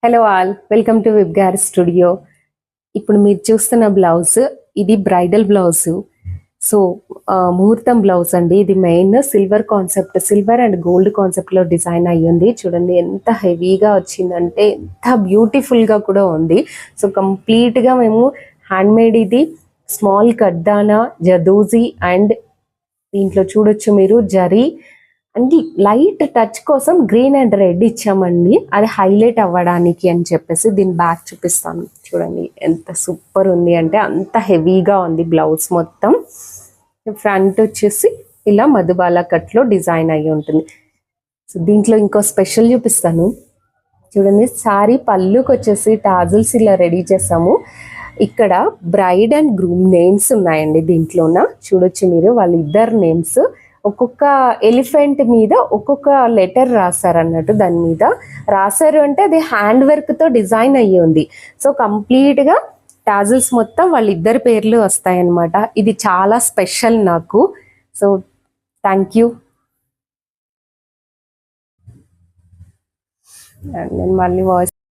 Hello all, welcome to Vibgyor studio. ఇప్పుడు మీరు చూస్తున్న బ్లౌజ్ ఇది బ్రైడల్ బ్లౌజ్. సో ముహూర్తం బ్లౌజ్ అండి. ఇది main silver concept, silver and gold concept లో డిజైన్ అయ్యింది. చూడండి ఎంత హెవీగా వచ్చిందంటే, ఎంత బ్యూటిఫుల్ గా కూడా ఉంది. సో కంప్లీట్ గా మేము హ్యాండ్ మేడ్, ఇది స్మాల్ కడ్దానా, జదూజీ అండ్ దీంట్లో చూడొచ్చు మీరు జరీ అండ్ లైట్ టచ్ కోసం గ్రీన్ అండ్ రెడ్ ఇచ్చామండి, అది హైలైట్ అవ్వడానికి అని చెప్పేసి. దీని బ్యాక్ చూపిస్తాను చూడండి, ఎంత సూపర్ ఉంది అంటే అంత హెవీగా ఉంది బ్లౌజ్ మొత్తం. ఫ్రంట్ వచ్చేసి ఇలా మధుబాల కట్లో డిజైన్ అయ్యి ఉంటుంది. సో దీంట్లో ఇంకో స్పెషల్ చూపిస్తాను చూడండి. సారీ పళ్ళుకి వచ్చేసి టాజిల్స్ ఇలా రెడీ చేసాము. ఇక్కడ బ్రైడ్ అండ్ గ్రూమ్ నేమ్స్ ఉన్నాయండి దీంట్లోన. చూడొచ్చు మీరు, వాళ్ళిద్దరు నేమ్స్ ఒక్కొక్క ఎలిఫెంట్ మీద ఒక్కొక్క లెటర్ రాశారు అన్నట్టు. దాని మీద రాశారు అంటే అది హ్యాండ్ వర్క్ తో డిజైన్ అయ్యి ఉంది. సో కంప్లీట్ గా టాజిల్స్ మొత్తం వాళ్ళిద్దరి పేర్లు వస్తాయన్నమాట. ఇది చాలా స్పెషల్ నాకు. So thank you. నేను మళ్ళీ వాయిస్